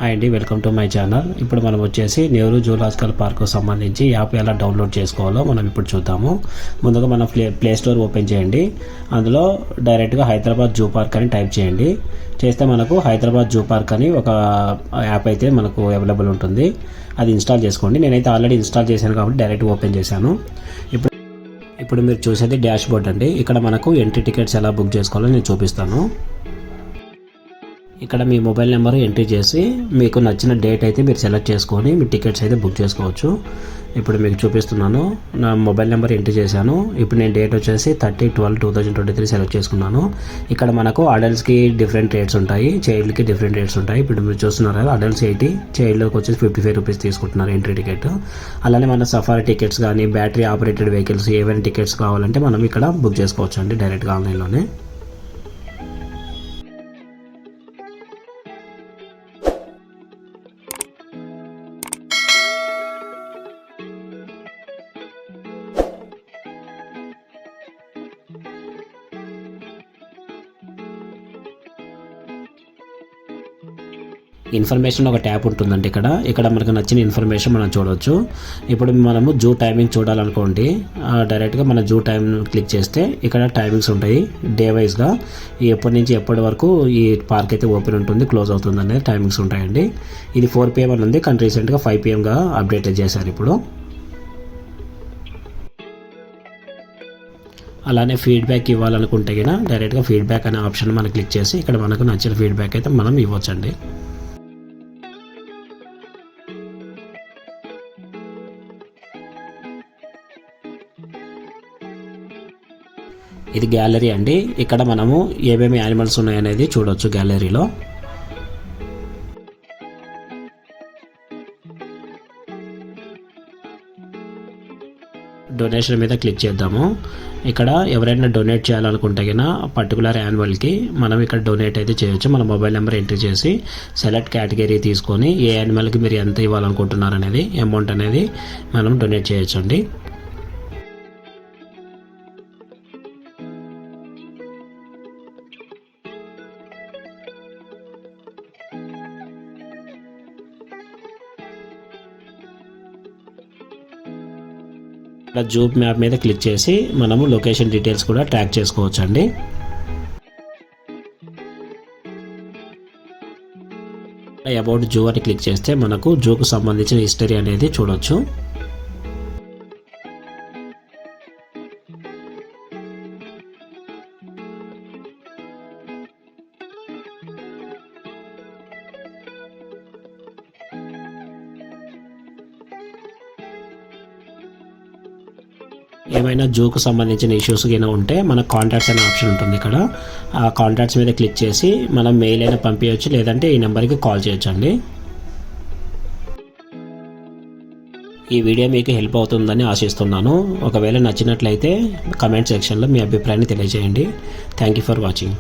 Hi అండి, welcome to my channel. ఇప్పుడు మనం వచ్చేసి నెహ్రూ జూలాజికల్ పార్క్కు సంబంధించి యాప్ ఎలా డౌన్లోడ్ చేసుకోవాలో మనం ఇప్పుడు చూద్దాము. ముందుగా మనం ప్లే స్టోర్ ఓపెన్ చేయండి. అందులో డైరెక్ట్గా హైదరాబాద్ జూ పార్క్ అని టైప్ చేయండి. చేస్తే మనకు హైదరాబాద్ జూ పార్క్ అని ఒక యాప్ అయితే మనకు అవైలబుల్ ఉంటుంది. అది ఇన్స్టాల్ చేసుకోండి. నేనైతే ఆల్రెడీ ఇన్స్టాల్ చేశాను కాబట్టి డైరెక్ట్ ఓపెన్ చేశాను. ఇప్పుడు మీరు చూసేది డాష్ బోర్డ్ అండి. ఇక్కడ మనకు ఎంట్రీ టికెట్స్ ఎలా బుక్ చేసుకోవాలో నేను చూపిస్తాను. ఇక్కడ మీ మొబైల్ నెంబర్ ఎంట్రీ చేసి మీకు నచ్చిన డేట్ అయితే మీరు సెలెక్ట్ చేసుకొని మీ టికెట్స్ అయితే బుక్ చేసుకోవచ్చు. ఇప్పుడు మీకు చూపిస్తున్నాను. నా మొబైల్ నెంబర్ ఎంట్రీ చేశాను. ఇప్పుడు నేను డేట్ వచ్చేసి 30/12/2023 సెలెక్ట్ చేసుకున్నాను. ఇక్కడ మనకు అడల్ట్స్కి డిఫరెంట్ రేట్స్ ఉంటాయి, చైల్డ్కి డిఫరెంట్ రేట్స్ ఉంటాయి. ఇప్పుడు మీరు చూస్తున్నారు కదా, అడల్ట్స్ 80, చైల్డ్కి వచ్చేసి 55 రూపీస్ తీసుకుంటున్నారు ఎంట్రీ టికెట్. అలానే మన సఫారీ టికెట్స్ కానీ బ్యాటరీ ఆపరేటెడ్ వెహికల్స్ ఏవైనా టికెట్స్ కావాలంటే మనం ఇక్కడ బుక్ చేసుకోవచ్చు అండి డైరెక్ట్గా ఆన్లైన్లోనే. ఇన్ఫర్మేషన్ ఒక ట్యాబ్ ఉంటుందండి. ఇక్కడ మనకు నచ్చిన ఇన్ఫర్మేషన్ మనం చూడవచ్చు. ఇప్పుడు మనము జూ టైమింగ్ చూడాలనుకోండి, డైరెక్ట్గా మన జూ టైం క్లిక్ చేస్తే ఇక్కడ టైమింగ్స్ ఉంటాయి డే వైజ్గా. ఎప్పటి నుంచి ఎప్పటి వరకు ఈ పార్క్ అయితే ఓపెన్ ఉంటుంది, క్లోజ్ అవుతుంది అనేది టైమింగ్స్ ఉంటాయండి. ఇది 4 PM అని ఉంది, కానీ రీసెంట్గా 5 PMగా అప్డేట్ చేశారు ఇప్పుడు. అలానే ఫీడ్బ్యాక్ ఇవ్వాలనుకుంటే కనుక డైరెక్ట్గా ఫీడ్బ్యాక్ అనే ఆప్షన్ మనం క్లిక్ చేసి ఇక్కడ మనకు నచ్చిన ఫీడ్బ్యాక్ అయితే మనం ఇవ్వచ్చండి. ఇది గ్యాలరీ అండి. ఇక్కడ మనము ఏమేమి యానిమల్స్ ఉన్నాయనేది చూడవచ్చు గ్యాలరీలో. డొనేషన్ మీద క్లిక్ చేద్దాము. ఇక్కడ ఎవరైనా డొనేట్ చేయాలనుకుంటే కన్నా పర్టికులర్ యానిమల్కి మనం ఇక్కడ డొనేట్ అయితే చేయొచ్చు. మన మొబైల్ నెంబర్ ఎంట్రీ చేసి సెలెక్ట్ కేటగిరీ తీసుకొని ఏ యానిమల్కి మీరు ఎంత ఇవ్వాలనుకుంటున్నారు అనేది అమౌంట్ అనేది మనం డొనేట్ చేయొచ్చు అండి. ఇక్కడ జూ మ్యాప్ మీద క్లిక్ చేసి మనము లొకేషన్ డీటెయిల్స్ కూడా ట్రాక్ చేసుకోవచ్చు అండి. అబౌట్ జూ అని క్లిక్ చేస్తే మనకు జూకు సంబంధించిన హిస్టరీ అనేది చూడొచ్చు. ఏమైనా జూకు సంబంధించిన ఇష్యూస్ అయినా ఉంటే మన కాంటాక్ట్స్ అనే ఆప్షన్ ఉంటుంది. ఇక్కడ ఆ కాంటాక్ట్స్ మీద క్లిక్ చేసి మనం మెయిల్ అయినా పంపించవచ్చు, లేదంటే ఈ నెంబర్కి కాల్ చేయొచ్చు అండి. ఈ వీడియో మీకు హెల్ప్ అవుతుందని ఆశిస్తున్నాను. ఒకవేళ నచ్చినట్లయితే కమెంట్ సెక్షన్లో మీ అభిప్రాయాన్ని తెలియజేయండి. Thank you for watching.